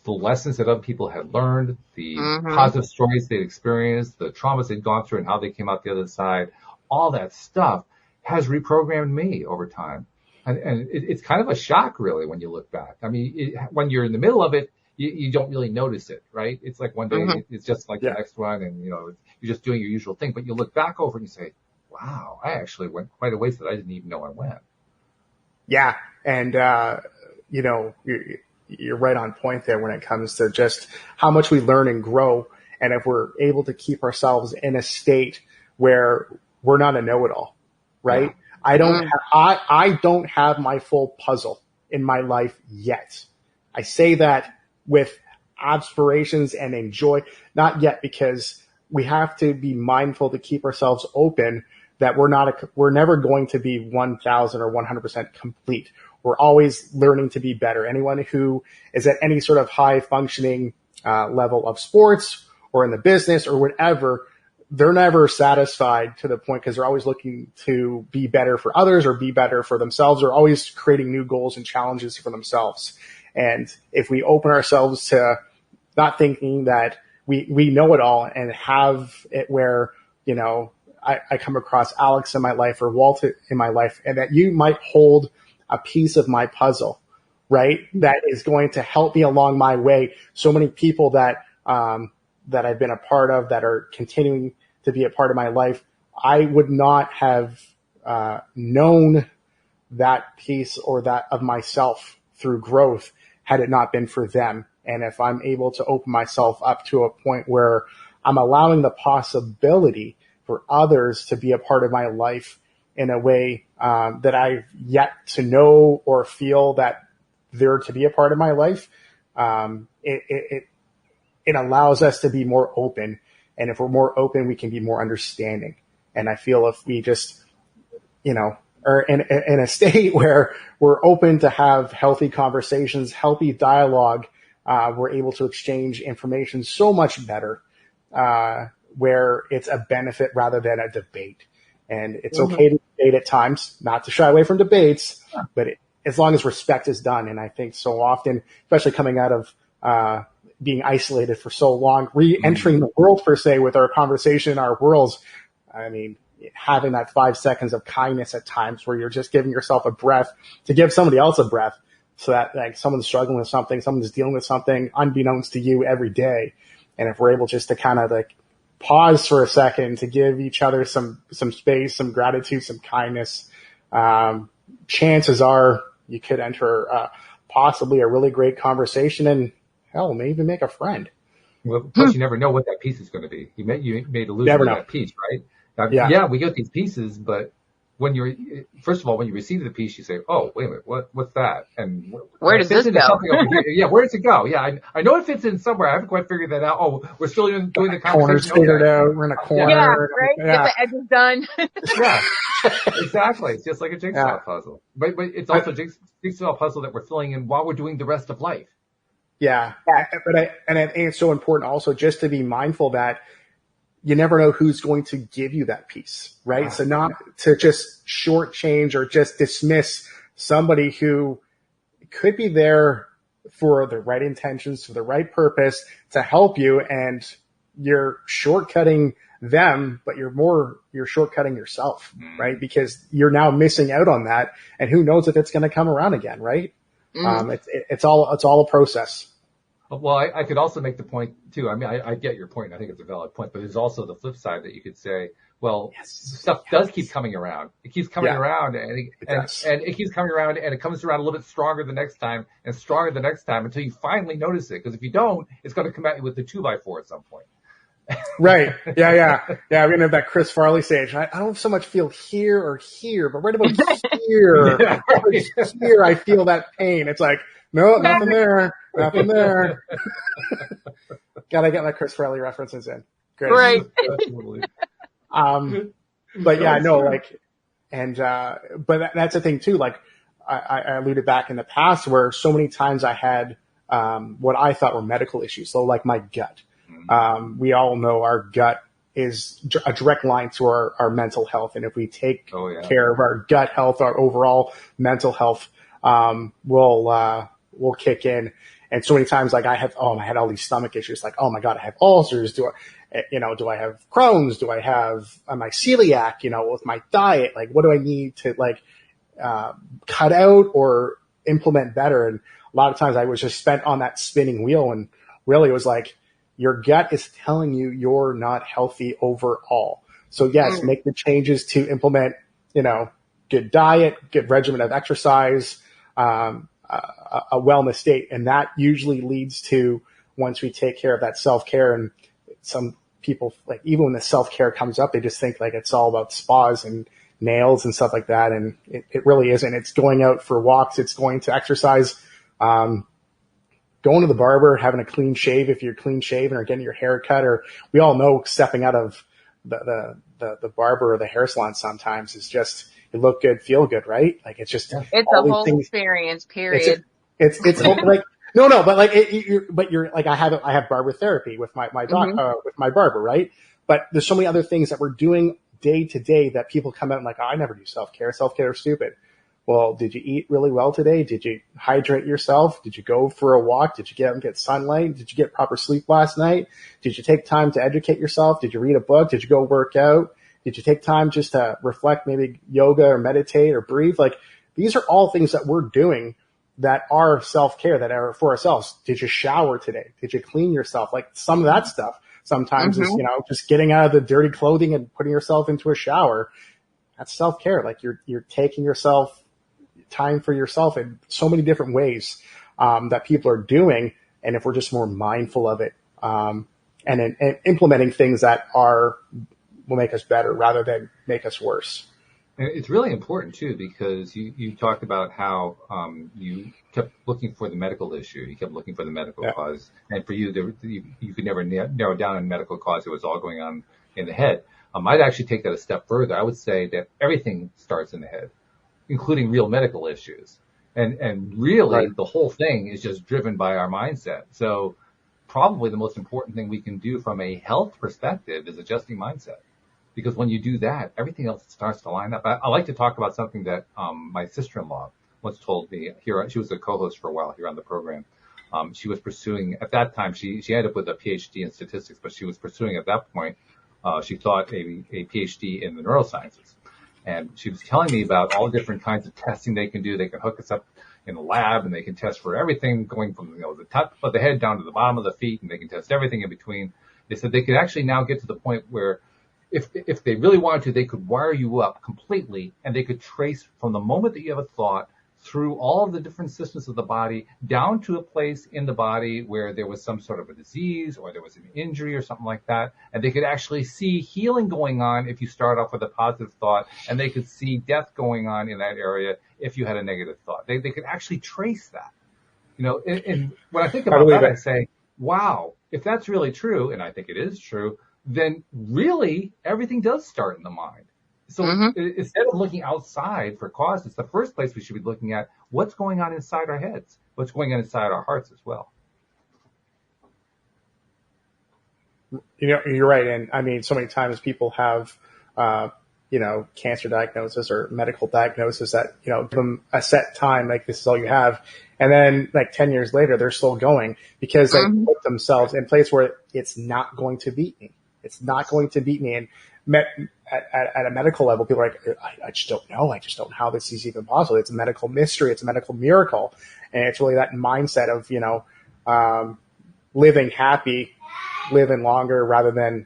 lessons that other people had learned, the positive stories they'd experienced, the traumas they'd gone through and how they came out the other side, all that stuff has reprogrammed me over time. And it's kind of a shock, really, when you look back. I mean, when you're in the middle of it, you don't really notice it, right? It's like one day it's just like the next one, and you're just doing your usual thing. But you look back over and you say, wow, I actually went quite a ways that I didn't even know I went. Yeah. And, you're right on point there when it comes to just how much we learn and grow. And if we're able to keep ourselves in a state where we're not a know-it-all, right? Yeah. I don't have my full puzzle in my life yet. I say that with aspirations and enjoy, not yet, because we have to be mindful to keep ourselves open that we're never going to be 1000 or 100% complete. We're always learning to be better. Anyone who is at any sort of high functioning level of sports or in the business or whatever, they're never satisfied to the point because they're always looking to be better for others or be better for themselves, or always creating new goals and challenges for themselves. And if we open ourselves to not thinking that we know it all and have it where, you know, I come across Alex in my life or Walt in my life, and that you might hold a piece of my puzzle, right? That is going to help me along my way. So many people that I've been a part of that are continuing to be a part of my life, I would not have known that piece or that of myself through growth had it not been for them. And if I'm able to open myself up to a point where I'm allowing the possibility for others to be a part of my life in a way that I've yet to know or feel that they're to be a part of my life, it allows us to be more open. And if we're more open, we can be more understanding. And I feel if we just, you know, are in a state where we're open to have healthy conversations, healthy dialogue, we're able to exchange information so much better, where it's a benefit rather than a debate. And it's okay to debate at times, not to shy away from debates, but as long as respect is done. And I think so often, especially coming out of being isolated for so long, re-entering the world per se with our conversation, our worlds, I mean, having that 5 seconds of kindness at times where you're just giving yourself a breath to give somebody else a breath, so that like someone's struggling with something, someone's dealing with something unbeknownst to you every day. And if we're able just to kind of like pause for a second to give each other some space, some gratitude, some kindness, chances are you could enter possibly a really great conversation and hell, maybe even make a friend. Well, plus you never know what that piece is going to be. You made allusion to that piece, right? Now, yeah, we get these pieces, but first of all, when you receive the piece, you say, "Oh, wait a minute, what's that?" And where does this go? Yeah, where does it go? Yeah, I know it fits in somewhere. I haven't quite figured that out. Oh, we're still doing the conversation. Corners figured out. We're in a corner. Yeah, right. Yeah. Get the edges done. Yeah, exactly. It's just like a jigsaw puzzle, but it's also a jigsaw puzzle that we're filling in while we're doing the rest of life. Yeah, but I think it's so important also just to be mindful that you never know who's going to give you that piece, right? So not to just shortchange or just dismiss somebody who could be there for the right intentions, for the right purpose to help you, and you're shortcutting them, but you're shortcutting yourself, right? Because you're now missing out on that, and who knows if it's going to come around again, right? It's all a process. Well, I could also make the point too. I mean, I get your point. I think it's a valid point, but there's also the flip side that you could say, well, stuff does keep coming around. It keeps coming around and it keeps coming around and it comes around a little bit stronger the next time and stronger the next time until you finally notice it. Because if you don't, it's going to come at you with the 2x4 at some point. Right. Yeah. We're going to have that Chris Farley stage. I don't so much feel here or here, but right about here, here, I feel that pain. It's like, no, nothing there. Nothing there. Gotta get my Chris Farley references in. Great. Right. But yeah, no, like, and, but that's the thing too. Like I alluded back in the past where so many times I had, what I thought were medical issues. So like my gut, we all know our gut is a direct line to our mental health. And if we take care of our gut health, our overall mental health, will kick in. And so many times, like I had all these stomach issues. Like, oh my God, I have ulcers. Do I have Crohn's? Am I celiac? With my diet, like, what do I need to cut out or implement better? And a lot of times I was just spent on that spinning wheel. And really it was like, your gut is telling you you're not healthy overall. So yes, make the changes to implement, good diet, good regimen of exercise, a wellness state. And that usually leads to, once we take care of that self-care, and some people, like, even when the self-care comes up, they just think like it's all about spas and nails and stuff like that. And it really isn't. It's going out for walks. It's going to exercise, going to the barber, having a clean shave if you're clean shaven, or getting your hair cut. Or we all know stepping out of the barber or the hair salon sometimes is just, you look good, feel good, right? Like, it's just, it's a whole experience, period. It's like, no, but like, you're like, I have barber therapy with my doc, with my barber, right? But there's so many other things that we're doing day to day that people come out and like, oh, I never do self-care. Self-care is stupid. Well, did you eat really well today? Did you hydrate yourself? Did you go for a walk? Did you get out and get sunlight? Did you get proper sleep last night? Did you take time to educate yourself? Did you read a book? Did you go work out? Did you take time just to reflect, maybe yoga or meditate or breathe? Like, these are all things that we're doing that are self-care, that are for ourselves. Did you shower today? Did you clean yourself? Like, some of that stuff sometimes is, just getting out of the dirty clothing and putting yourself into a shower. That's self-care. Like, you're taking yourself time for yourself in so many different ways that people are doing. And if we're just more mindful of it, and implementing things that will make us better rather than make us worse. And it's really important too, because you talked about how you kept looking for the medical issue. You kept looking for the medical cause. And for you, you could never narrow down a medical cause. It was all going on in the head. I'd actually take that a step further. I would say that everything starts in the head, including real medical issues. And really, the whole thing is just driven by our mindset. So probably the most important thing we can do from a health perspective is adjusting mindset. Because when you do that, everything else starts to line up. I like to talk about something that my sister-in-law once told me. Here, she was a co-host for a while here on the program. She was pursuing, at that time, she ended up with a PhD in statistics, but she was pursuing at that point, she thought a PhD in the neurosciences. And she was telling me about all the different kinds of testing they can do. They can hook us up in the lab, and they can test for everything going from the top of the head down to the bottom of the feet, and they can test everything in between. They said they could actually now get to the point where if they really wanted to, they could wire you up completely, and they could trace from the moment that you have a thought through all of the different systems of the body down to a place in the body where there was some sort of a disease or there was an injury or something like that. And they could actually see healing going on if you start off with a positive thought, and they could see death going on in that area if you had a negative thought. They could actually trace that. And when I think about that, I say, wow, if that's really true, and I think it is true, then really everything does start in the mind. So instead of looking outside for causes, the first place we should be looking at what's going on inside our heads, what's going on inside our hearts as well. You're right. And I mean, so many times people have, cancer diagnosis or medical diagnosis that, give them a set time, like this is all you have. And then like 10 years later, they're still going because they put themselves in a place where it's not going to beat me. It's not going to beat me. And at a medical level, people are like, I just don't know. I just don't know how this is even possible. It's a medical mystery. It's a medical miracle. And it's really that mindset of, living happy, living longer rather than,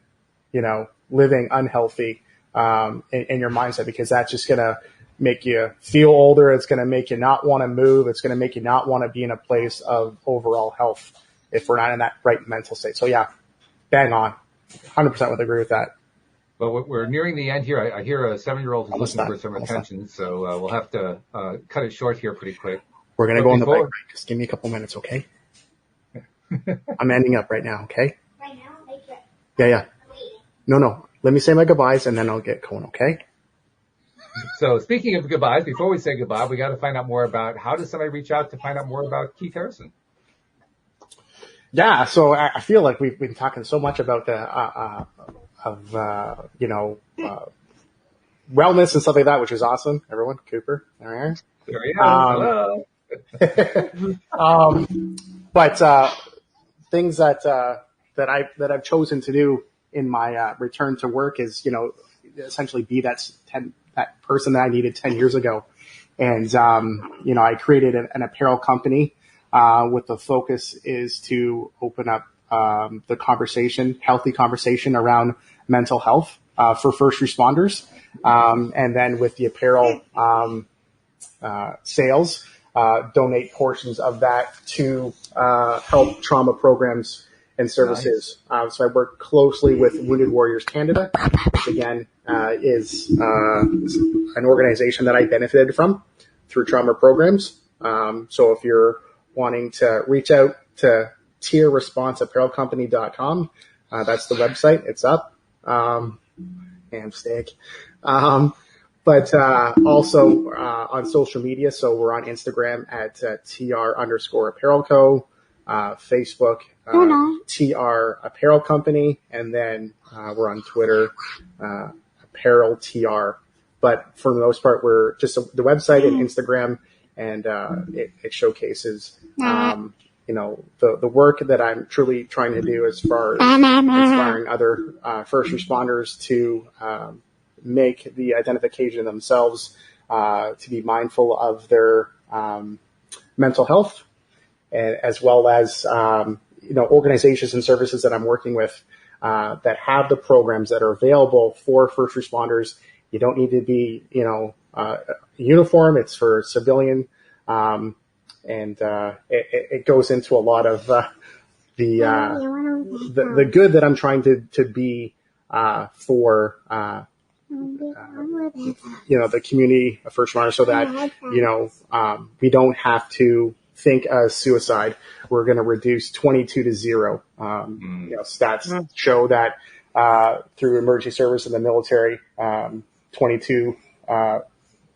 living unhealthy, in your mindset, because that's just going to make you feel older. It's going to make you not want to move. It's going to make you not want to be in a place of overall health if we're not in that right mental state. So yeah, bang on. 100% would agree with that. Well, we're nearing the end here. I hear a 7-year-old who's looking for some attention, so we'll have to cut it short here pretty quick. We're going to go on the break. Just give me a couple minutes, okay? I'm ending up right now, okay? Right now? Like, Yeah. No. Let me say my goodbyes, and then I'll get going, okay? So speaking of goodbyes, before we say goodbye, we got to find out more about how does somebody reach out to find out more about Keith Harrison? Yeah, so I feel like we've been talking so much about the wellness and stuff like that, which is awesome. Everyone, Cooper, all right. There he is. Hello. But things that I've chosen to do in my return to work is, essentially be that person that I needed 10 years ago, and I created an apparel company. With the focus is to open up the healthy conversation around mental health for first responders. And then with the apparel sales, donate portions of that to help trauma programs and services. Nice. So I work closely with Wounded Warriors Canada, which again is an organization that I benefited from through trauma programs. So if you're wanting to reach out to tierresponseapparelcompany.com, that's the website. It's up. Ham steak. But also on social media. So we're on Instagram at TR_Apparel Facebook, TR Apparel Company, and then we're on Twitter, Apparel TR. But for the most part, we're just the website and Instagram, and it showcases, the work that I'm truly trying to do as far as inspiring other first responders to make the identification themselves, to be mindful of their mental health, and as well as organizations and services that I'm working with that have the programs that are available for first responders. You don't need to be uniform. It's for civilian, and it goes into a lot of the good that I'm trying to be for the community of first responders, so that we don't have to think of suicide. We're going to reduce 22 to 0. Stats show that through emergency service in the military, 22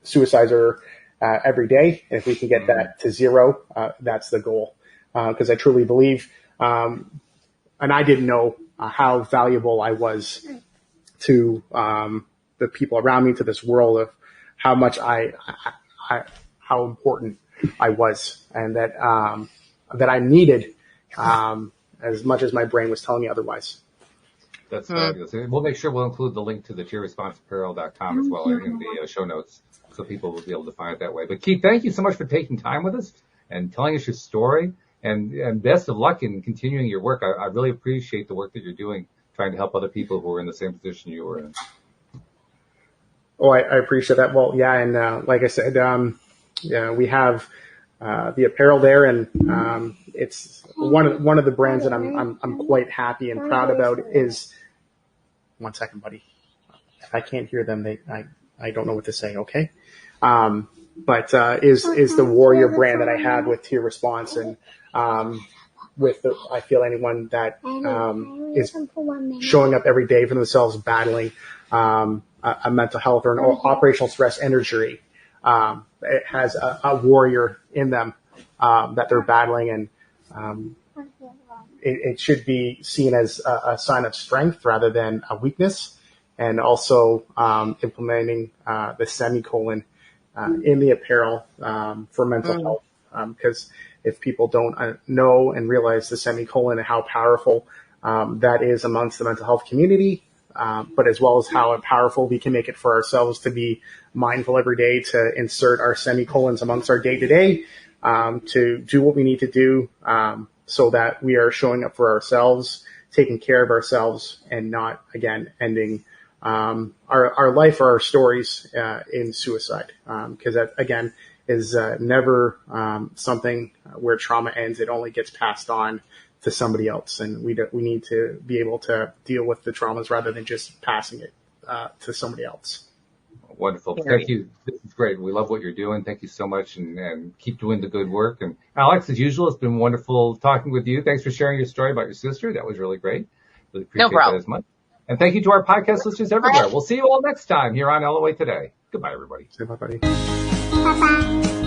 suicides are every day. And if we can get that to 0, that's the goal. Because I truly believe, and I didn't know how valuable I was to the people around me, to this world, of how much how important I was, and that I needed, as much as my brain was telling me otherwise. That's fabulous. We'll make sure we'll include the link to the tierresponseapparel.com as well in the show notes, so people will be able to find it that way. But Keith, thank you so much for taking time with us and telling us your story, and best of luck in continuing your work. I really appreciate the work that you're doing, trying to help other people who are in the same position you were in. Oh, I appreciate that. Well, yeah. And, like I said, we have, the apparel there, and, it's one of the brands that I'm quite happy and proud about is, one second, buddy. If I can't hear them, I don't know what to say. Okay. But, is the Warrior brand that I have with Tier Response, and, I feel anyone that, is showing up every day for themselves, battling, a mental health or an operational stress injury, it has a warrior in them, that they're battling, and, it should be seen as a sign of strength rather than a weakness. And also, implementing, the semicolon, in the apparel, for mental health. Because if people don't know and realize the semicolon and how powerful, that is amongst the mental health community, but as well as how powerful we can make it for ourselves to be mindful every day to insert our semicolons amongst our day-to-day, to do what we need to do, so that we are showing up for ourselves, taking care of ourselves, and not, again, ending our life or our stories in suicide. Because that, again, is never something where trauma ends. It only gets passed on to somebody else, and we need to be able to deal with the traumas rather than just passing it to somebody else. Wonderful. Thank you. This is great. We love what you're doing. Thank you so much, and keep doing the good work. And Alex, as usual, it's been wonderful talking with you. Thanks for sharing your story about your sister. That was really great. Really appreciate that as much. And thank you to our podcast listeners everywhere. We'll see you all next time here on LOA Today. Goodbye, everybody. Say bye, buddy. Bye-bye.